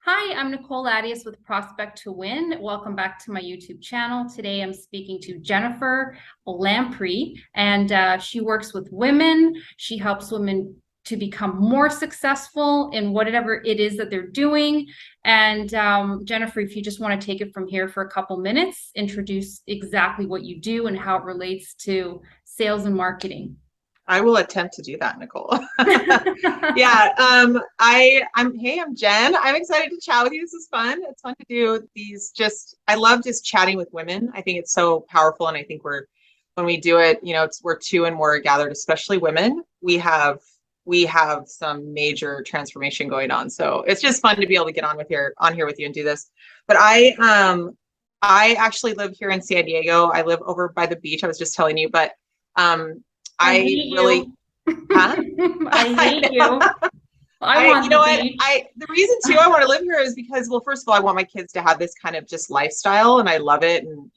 Hi, I'm Nicoleattias with Prospect to Win. Welcome back to my YouTube channel. Today I'm speaking to Jennifer Lamprey, and she works with women. She helps women to become more successful in whatever it is that they're doing. And Jennifer, if you just want to take it from here for a couple minutes, introduce exactly what you do and how it relates to sales and marketing. I will attempt to do that, Nicole. I'm Jen. I'm excited to chat with you. This is fun. It's fun to do these I love just chatting with women. I think it's so powerful. And I think when we do it, we're two and more gathered, especially women. We have some major transformation going on. So it's just fun to be able to get on here with you and do this. But I actually live here in San Diego. I live over by the beach. I was just telling you, but I hate really, you. huh? I hate you. I want you know the what? beach. The reason too I want to live here is because, well, first of all, I want my kids to have this kind of just lifestyle, and I love it, and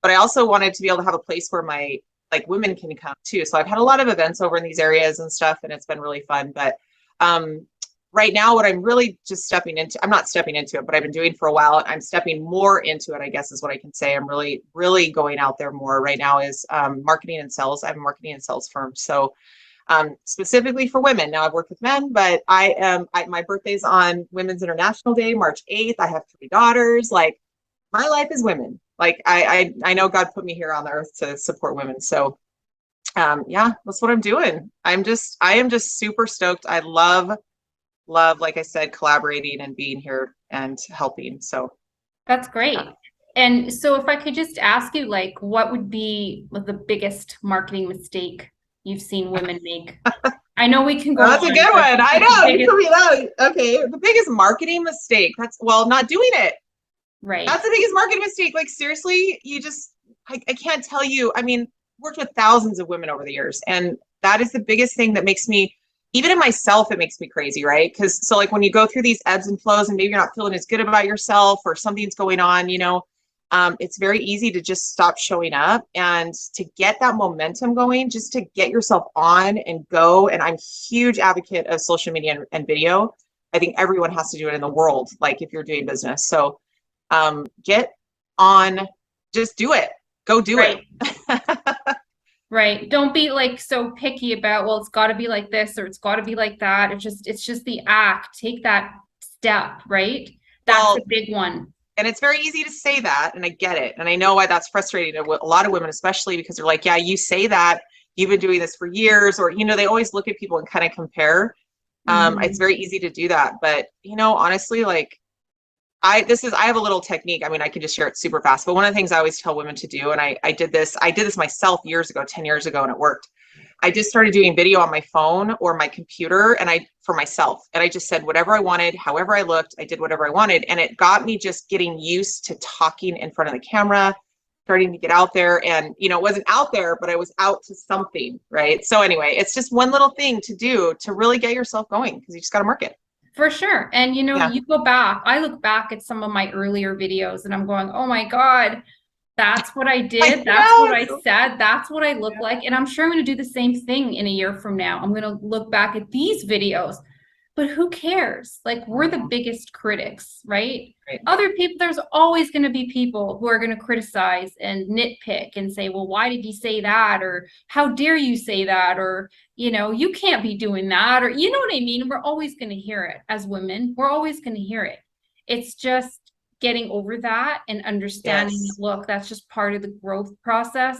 but I also wanted to be able to have a place where my women can come too. So I've had a lot of events over in these areas and stuff, and it's been really fun. But right now, what I'm really just stepping into, I'm not stepping into it, but I've been doing for a while. I'm stepping more into it, I guess is what I can say. I'm really, really going out there more right now is marketing and sales. I have a marketing and sales firm. So specifically for women. Now I've worked with men, but my birthday's on Women's International Day, March 8th. I have 3 daughters. Like my life is women. Like I know God put me here on the earth to support women. So yeah, that's what I'm doing. I am just super stoked. I love, like I said, collaborating and being here and helping. So That's great. And so if I could just ask you, what would be the biggest marketing mistake you've seen women make? I know we can go that's a on, good but one. I like the know you biggest, put me that. Okay, the biggest marketing mistake. Not doing it. right. That's the biggest marketing mistake. Like seriously, I can't tell you. I mean, worked with thousands of women over the years, and that is the biggest thing that makes me, even in myself, it makes me crazy, right? Because so like when you go through these ebbs and flows, and maybe you're not feeling as good about yourself, or something's going on, it's very easy to just stop showing up, and to get that momentum going, just to get yourself on and go. And I'm a huge advocate of social media and video. I think everyone has to do it in the world, like if you're doing business. So get on, just do it. Go do Right. it. Right. Don't be so picky about, well, it's got to be like this or it's got to be like that. It's just the act. Take that step, right? That's a Well, big one. and it's very easy to say that, and I get it. And I know why that's frustrating to a lot of women, especially because they're like, yeah, you say that, you've been doing this for years, or, they always look at people and kind of compare. It's Mhm. very easy to do that. But, honestly, like I have a little technique. I mean, I can just share it super fast. But one of the things I always tell women to do, and I did this myself years ago, 10 years ago, and it worked. I just started doing video on my phone or my computer, and for myself. And I just said whatever I wanted, however I looked, I did whatever I wanted. And it got me just getting used to talking in front of the camera, starting to get out there. And, it wasn't out there, but I was out to something, right? So anyway, it's just one little thing to do to really get yourself going, because you just got to market. For sure. And Yeah. you go back, I look back at some of my earlier videos and I'm going, oh my God, that's what I I did. That's what I know. said. That's what I look like. And I'm sure I'm going to do the same thing in a year from now. I'm going to look back at these videos, but who cares? Like, we're the biggest critics, right? Right. Other people, there's always going to be people who are going to criticize and nitpick and say, well, why did you say that? Or how dare you say that? Or, you can't be doing that. Or, you know what I mean? We're always going to hear it as women. We're always going to hear it. It's just getting over that and understanding that, Yes. look, that's just part of the growth process.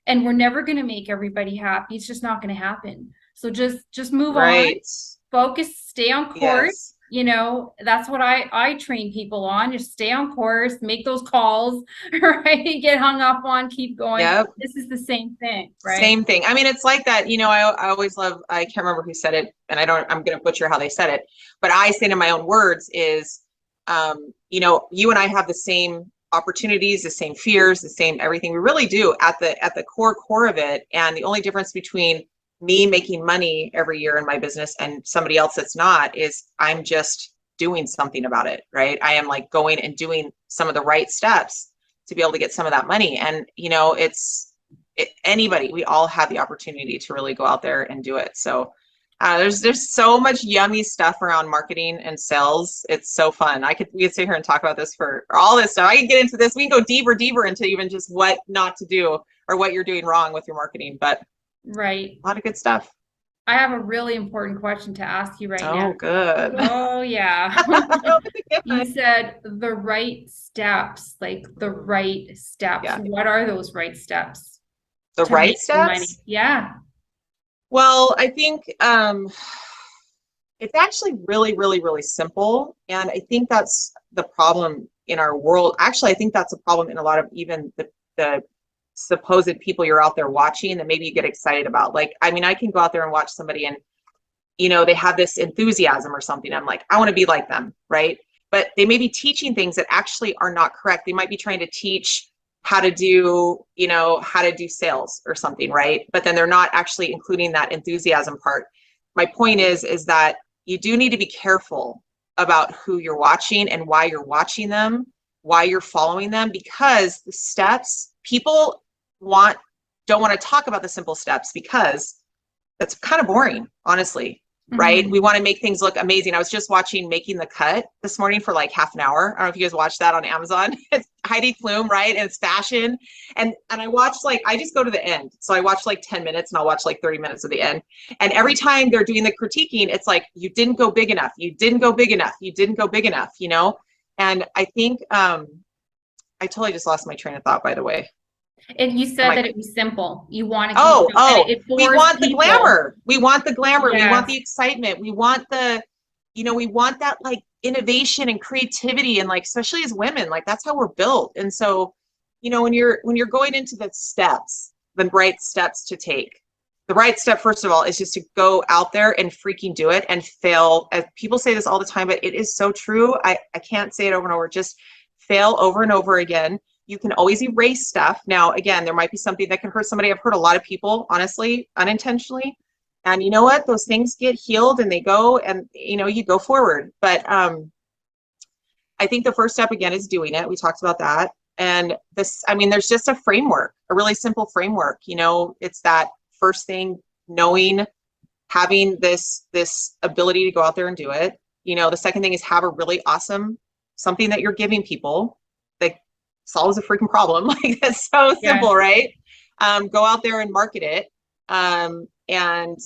And we're never going to make everybody happy. It's just not going to happen. So just move on, Right. focus, stay on course. Yes. That's what I train people on. Just stay on course, make those calls, right? Get hung up on, keep going. Yep. This is the same thing, right? Same thing. I mean, it's like that, I always love, I can't remember who said it, and I'm going to butcher how they said it, but I say in my own words is, you and I have the same opportunities, the same fears, the same everything. We really do at the core of it. And the only difference between me making money every year in my business and somebody else that's not is I'm just doing something about it, right? I am like going and doing some of the right steps to be able to get some of that money. And, anybody, we all have the opportunity to really go out there and do it. So There's so much yummy stuff around marketing and sales. It's so fun. We could sit here and talk about this for all this stuff. I can get into this. We can go deeper into even just what not to do or what you're doing wrong with your marketing, but Right. a lot of good stuff. I have a really important question to ask you right now. Oh, good. Oh, yeah. You said the right steps, like the right steps. Yeah. What are those right steps? The to right make the money? steps? Yeah. Well, I think it's actually really, really, really simple. And I think that's the problem in our world. Actually, I think that's a problem in a lot of even the supposed people you're out there watching that maybe you get excited about. Like, I mean, I can go out there and watch somebody and, you know, they have this enthusiasm or something. I'm like, I want to be like them, right? But they may be teaching things that actually are not correct. They might be trying to teach how to do, you know, how to do sales or something, right? But then they're not actually including that enthusiasm part. My point is that you do need to be careful about who you're watching and why you're watching them, why you're following them, because the steps, people don't want to talk about the simple steps because that's kind of boring, honestly. Right? We want to make things look amazing. I was just watching Making the Cut this morning for like half an hour. I don't know if you guys watched that on Amazon. It's Heidi Klum, right? And it's fashion. And I watched I just go to the end. So I watch like 10 minutes and I'll watch like 30 minutes of the end. And every time they're doing the critiquing, it's like, you didn't go big enough. You didn't go big enough. You didn't go big enough, you know? And I think, I totally just lost my train of thought, by the way. And you said that it was simple. You want to we want the glamour. We want the glamour. Yes. We want the excitement. We want we want that like innovation and creativity, and like, especially as women, like that's how we're built. And so, you know, when you're going into the steps, the right steps to take, the right step, first of all, is just to go out there and freaking do it and fail. As people say this all the time, but it is so true. I can't say it over and over. Just fail over and over again. You can always erase stuff. Now, again, there might be something that can hurt somebody. I've hurt a lot of people, honestly, unintentionally. And you know what? Those things get healed and they go, and you know, you go forward. But I think the first step, again, is doing it. We talked about that. And this, I mean, there's just a framework, a really simple framework. You know, it's that first thing, knowing, having this ability to go out there and do it. You know, the second thing is have a really awesome something that you're giving people that solves a freaking problem. Like, it's so simple, right? Go out there and market it, and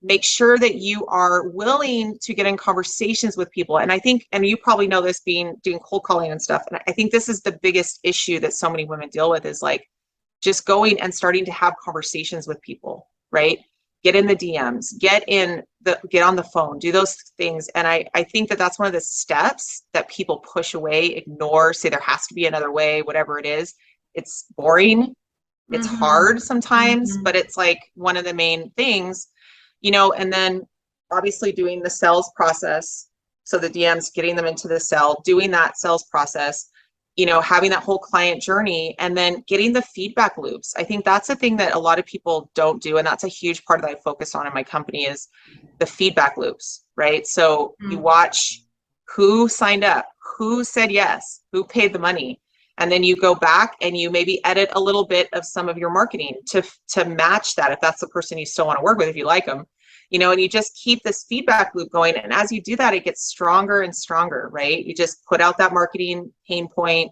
make sure that you are willing to get in conversations with people. And I think, and you probably know this, doing cold calling and stuff. And I think this is the biggest issue that so many women deal with, is like just going and starting to have conversations with people, right? Get in the DMs, get on the phone, do those things. And I think that that's one of the steps that people push away, ignore, say there has to be another way, whatever it is. It's boring. It's hard sometimes, but it's like one of the main things, you know. And then obviously doing the sales process. So the DMs, getting them into the cell, doing that sales process, you know, having that whole client journey, and then getting the feedback loops. I think that's a thing that a lot of people don't do. And that's a huge part that I focus on in my company, is the feedback loops, right? So you watch who signed up, who said yes, who paid the money. And then you go back and you maybe edit a little bit of some of your marketing to match that, if that's the person you still want to work with, if you like them, you know. And you just keep this feedback loop going. And as you do that, it gets stronger and stronger, right? You just put out that marketing pain point,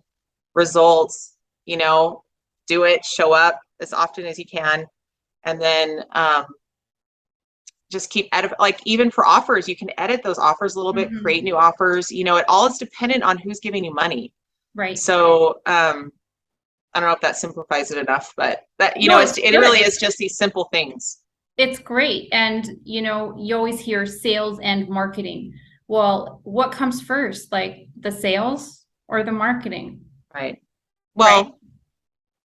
results, you know, do it, show up as often as you can. And then just keep like, even for offers, you can edit those offers a little bit, create new offers. You know, it all is dependent on who's giving you money. Right. So I don't know if that simplifies it enough, but that, you know, it really is just these simple things. It's great. And, you know, you always hear sales and marketing. Well, what comes first, like the sales or the marketing? Right. Well,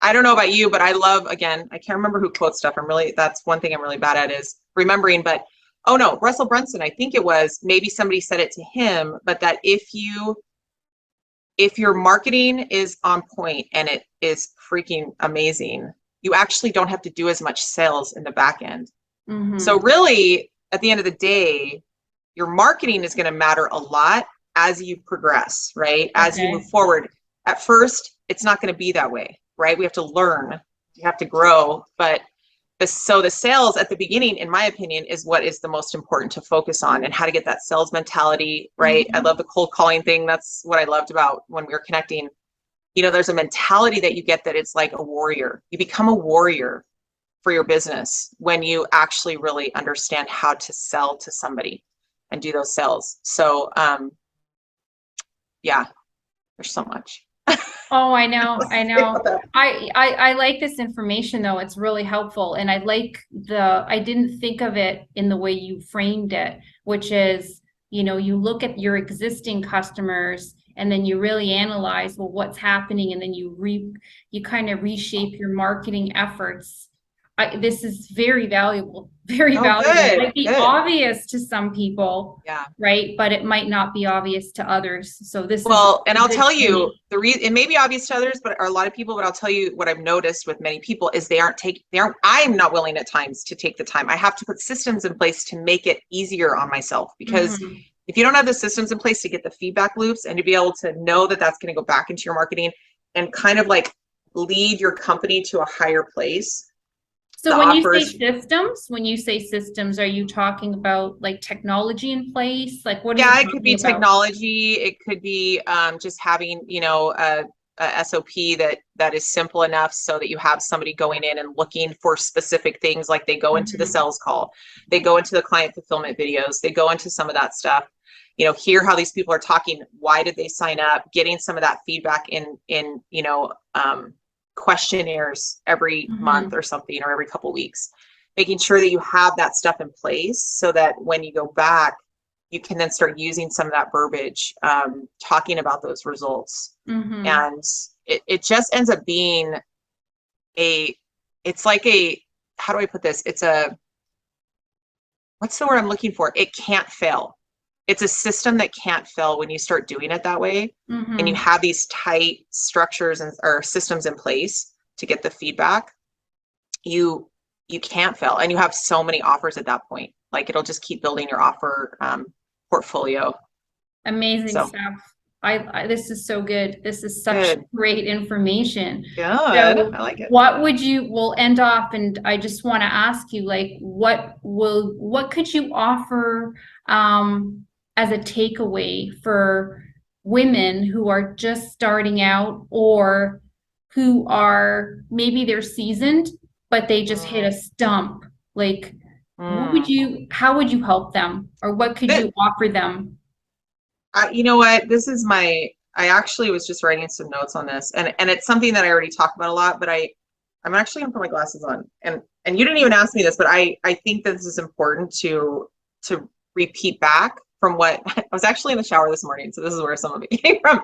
I don't know about you, but I love, again, I can't remember who quotes stuff. That's one thing I'm really bad at, is remembering, but, oh no, Russell Brunson, I think it was, maybe somebody said it to him, but that if your marketing is on point and it is freaking amazing, you actually don't have to do as much sales in the back end. So really, at the end of the day, your marketing is going to matter a lot as you progress, right? As you move forward. At first, it's not going to be that way, right? We have to learn, you have to grow, but So the sales at the beginning, in my opinion, is what is the most important to focus on, and how to get that sales mentality, right? I love the cold calling thing. That's what I loved about when we were connecting. There's a mentality that you get that it's like a warrior. You become a warrior for your business when you actually really understand how to sell to somebody and do those sales. So yeah, there's so much. Oh, I know. I like this information though. It's really helpful. And I didn't think of it in the way you framed it, which is, you look at your existing customers and then you really analyze, well, what's happening, and then you kind of reshape your marketing efforts. This is very valuable, very valuable. It might be obvious to some people, right? But it might not be obvious to others. So and I'll tell you the reason. It may be obvious to others, but a lot of people. But I'll tell you what I've noticed with many people is I'm not willing at times to take the time. I have to put systems in place to make it easier on myself, because if you don't have the systems in place to get the feedback loops and to be able to know that that's going to go back into your marketing and kind of like lead your company to a higher place. So when you say systems, are you talking about like technology in place? Like what? Yeah, it could be technology. It could be just having, a SOP that is simple enough so that you have somebody going in and looking for specific things. Like they go into the sales call, they go into the client fulfillment videos, they go into some of that stuff. Hear how these people are talking. Why did they sign up? Getting some of that feedback in questionnaires every month or something, or every couple of weeks, making sure that you have that stuff in place so that when you go back, you can then start using some of that verbiage, talking about those results. And it just ends up being it's like how do I put this? What's the word I'm looking for? It can't fail. It's a system that can't fail when you start doing it that way, and you have these tight structures or systems in place to get the feedback. You can't fail, and you have so many offers at that point. Like it'll just keep building your offer portfolio. Amazing stuff. This is so good. This is such great information. Yeah, so I like it. We'll end off, and I just want to ask you, like, what could you offer as a takeaway for women who are just starting out, or who are maybe they're seasoned, but they just hit a stump? Like, how would you help them, or what could you offer them? You know what? I actually was just writing some notes on this, and it's something that I already talk about a lot, but I'm actually gonna put my glasses on, and you didn't even ask me this, but I think that this is important to repeat back from what I was actually in the shower this morning. So this is where some of it came from.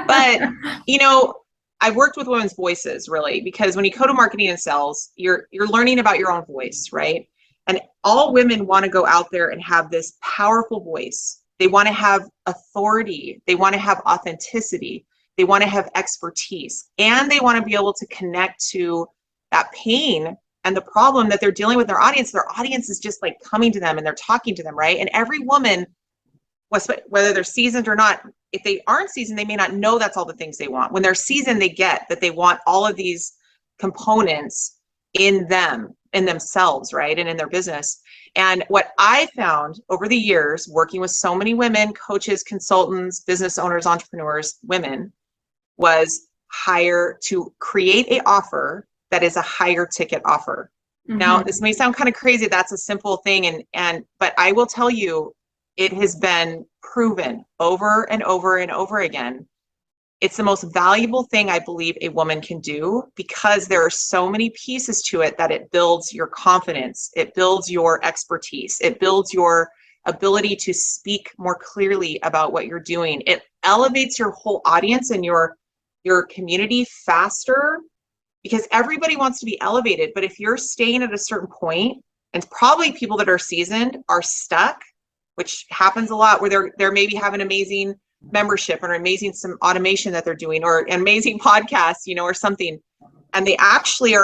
But, I've worked with women's voices, really, because when you go to marketing and sales, you're learning about your own voice, right? And all women want to go out there and have this powerful voice. They want to have authority. They want to have authenticity. They want to have expertise, and they want to be able to connect to that pain and the problem that they're dealing with their audience. Their audience is just like coming to them and they're talking to them, right? And every woman, whether they're seasoned or not, if they aren't seasoned, they may not know that's all the things they want. When they're seasoned, they get that they want all of these components in themselves, right? And in their business. And what I found over the years, working with so many women, coaches, consultants, business owners, entrepreneurs, women, was to create an offer that is a higher ticket offer. Now, this may sound kind of crazy. That's a simple thing. But I will tell you, it has been proven over and over and over again. It's the most valuable thing I believe a woman can do, because there are so many pieces to it that it builds your confidence. It builds your expertise. It builds your ability to speak more clearly about what you're doing. It elevates your whole audience and your community faster, because everybody wants to be elevated. But if you're staying at a certain point, and probably people that are seasoned are stuck, which happens a lot, where they're maybe have an amazing membership or some automation that they're doing, or an amazing podcast, or something. And they actually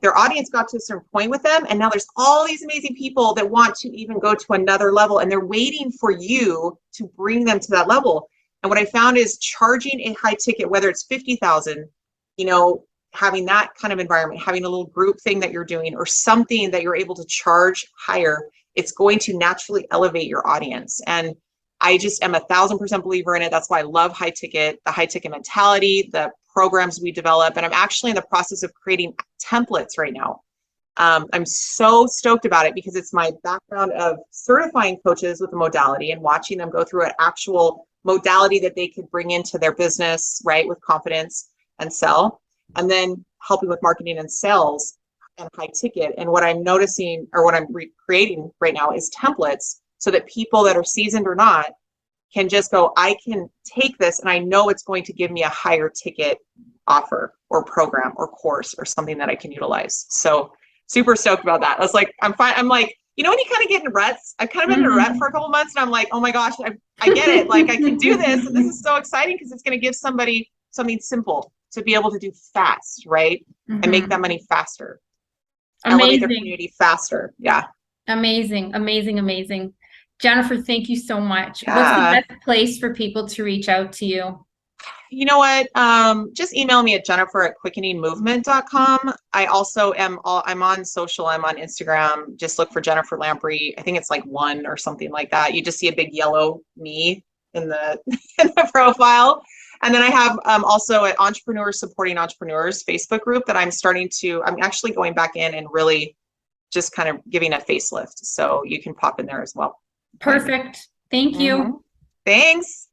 their audience got to a certain point with them. And now there's all these amazing people that want to even go to another level, and they're waiting for you to bring them to that level. And what I found is charging a high ticket, whether it's $50,000, having that kind of environment, having a little group thing that you're doing or something that you're able to charge higher, it's going to naturally elevate your audience. And I just am 1,000% believer in it. That's why I love the high ticket mentality, the programs we develop. And I'm actually in the process of creating templates right now. I'm so stoked about it because it's my background of certifying coaches with the modality and watching them go through an actual modality that they could bring into their business, right, with confidence and sell, and then helping with marketing and sales and high ticket. And what I'm noticing, or what I'm creating right now, is templates so that people that are seasoned or not can just go, I can take this and I know it's going to give me a higher ticket offer or program or course or something that I can utilize. So super stoked about that. I was like, I'm fine. I'm like, you know, when you kind of get in ruts, I've kind of been in a rut for a couple of months and I'm like, oh my gosh, I get it. Like I can do this. And this is so exciting because it's going to give somebody something simple to be able to do fast, right? And make that money faster. Elevate their community faster. Yeah. Amazing, amazing, amazing. Jennifer, thank you so much. Yeah. What's the best place for people to reach out to you? You know what? Just email me at jennifer@quickeningmovement.com. I also I'm on social. I'm on Instagram. Just look for Jennifer Lamprey. I think it's like 1 or something like that. You just see a big yellow me in the in the profile. And then I have also an Entrepreneurs Supporting Entrepreneurs Facebook group that I'm actually going back in and really just kind of giving a facelift. So you can pop in there as well. Perfect. Thank you. Thanks.